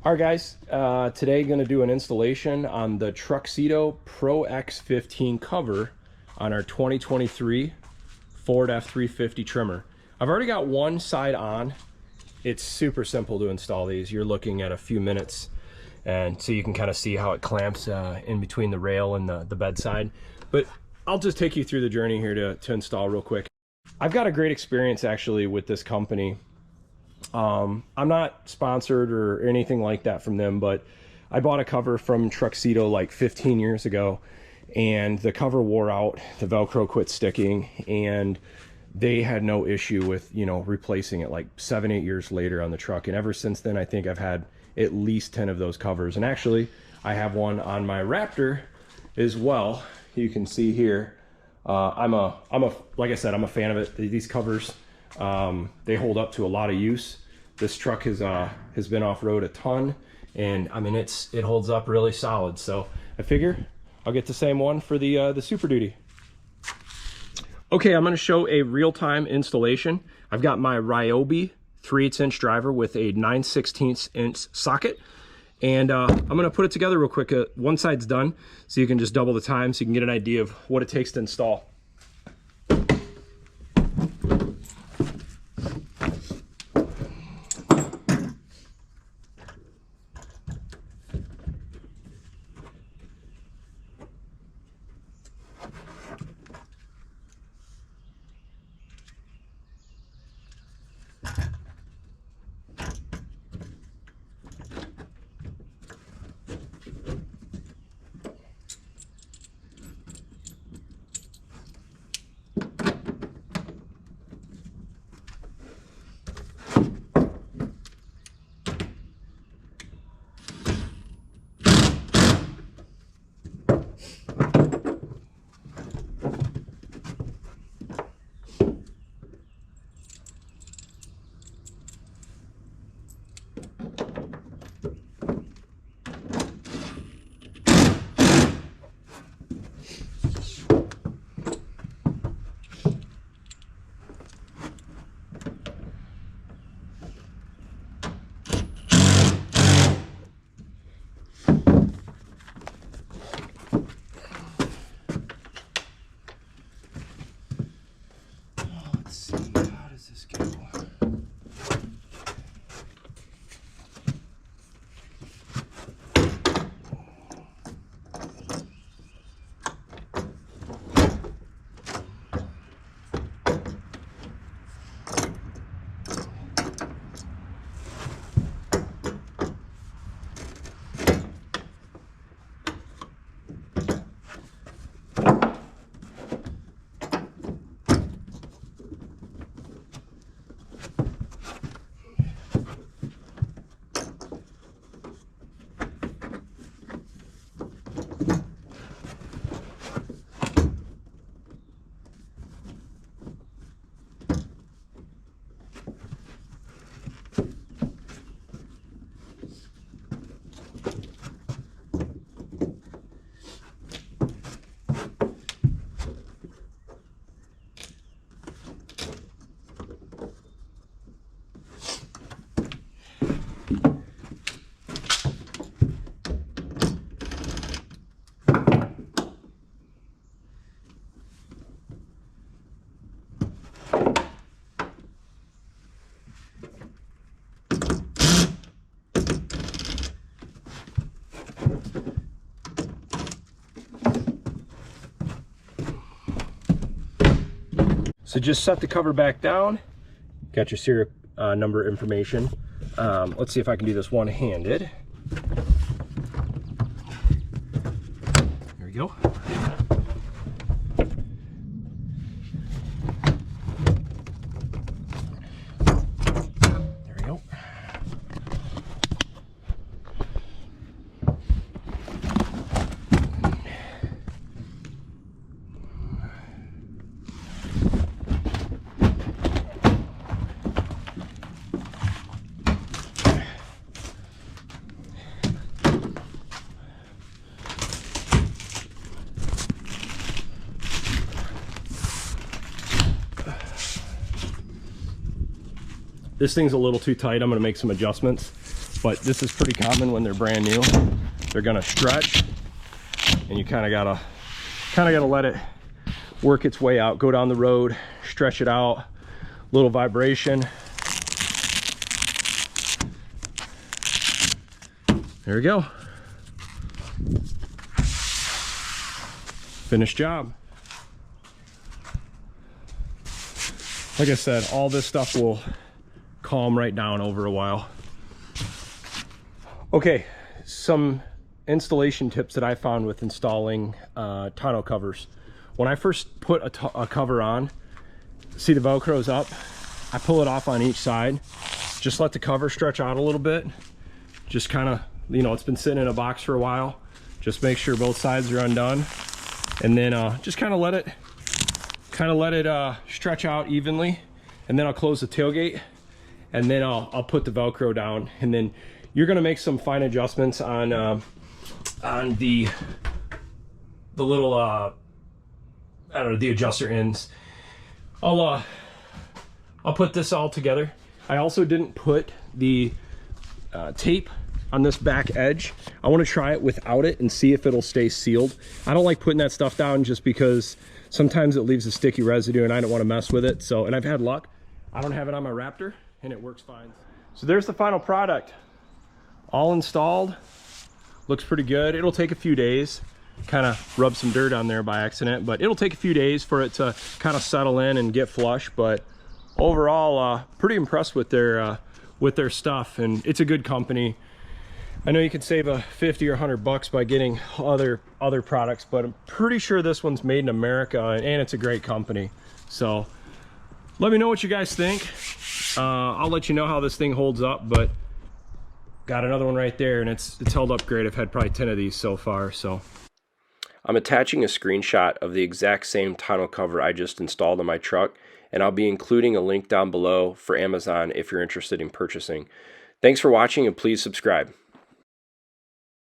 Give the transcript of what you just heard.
All right, guys, today going to do an installation on the Truxedo Pro X15 cover on our 2023 Ford F350 trimmer. I've already got one side on. It's super simple to install these. You're looking at a few minutes, and so you can kind of see how it clamps in between the rail and the bedside. But I'll just take you through the journey here to install real quick. I've got a great experience actually with this company. I'm not sponsored or anything like that from them, but I bought a cover from Truxedo like 15 years ago, and the cover wore out, the Velcro quit sticking, and they had no issue with, you know, replacing it like 7-8 years later on the truck. And ever since then, I think I've had at least 10 of those covers. And actually, I have one on my Raptor as well. You can see here, like I said, I'm a fan of it. These covers, they hold up to a lot of use. This truck has been off-road a ton, and I mean it holds up really solid. So I figure I'll get the same one for the Super Duty. Okay, I'm going to show a real-time installation. I've got my Ryobi 3/8" driver with a 9/16" socket, and I'm going to put it together real quick. One side's done, so you can just double the time so you can get an idea of what it takes to install. So just set the cover back down, got your serial number information. Let's see if I can do this one-handed. There we go. There we go. This thing's a little too tight. I'm going to make some adjustments. but this is pretty common when they're brand new. They're gonna stretch, and you kind of gotta let it work its way out. Go down the road, stretch it out, little vibration. There we go. Finished job. Like I said, all this stuff will calm right down over a while. Okay, some installation tips that I found with installing tonneau covers. When I first put a cover on, see the Velcro's up, I pull it off on each side, just let the cover stretch out a little bit, just kind of, you know, it's been sitting in a box for a while, just make sure both sides are undone, and then just kind of let it stretch out evenly, and then I'll close the tailgate, and then I'll put the Velcro down, and then you're gonna make some fine adjustments on the little I don't know, the adjuster ends. I'll put this all together. I also didn't put the tape on this back edge. I want to try it without it and see if it'll stay sealed. I don't like putting that stuff down just because sometimes it leaves a sticky residue and I don't want to mess with it. So, and I've had luck. I don't have it on my Raptor and it works fine. So there's the final product. All installed. Looks pretty good. It'll take a few days. Kind of rub some dirt on there by accident, but it'll take a few days for it to kind of settle in and get flush. But overall, pretty impressed with their stuff, and it's a good company. I know you can save a 50 or 100 bucks by getting other products, but I'm pretty sure this one's made in America, and it's a great company. So let me know what you guys think. I'll let you know how this thing holds up, but got another one right there, and it's held up great. I've had probably 10 of these so far. So I'm attaching a screenshot of the exact same tonneau cover I just installed on my truck, and I'll be including a link down below for Amazon if you're interested in purchasing. Thanks for watching, and please subscribe.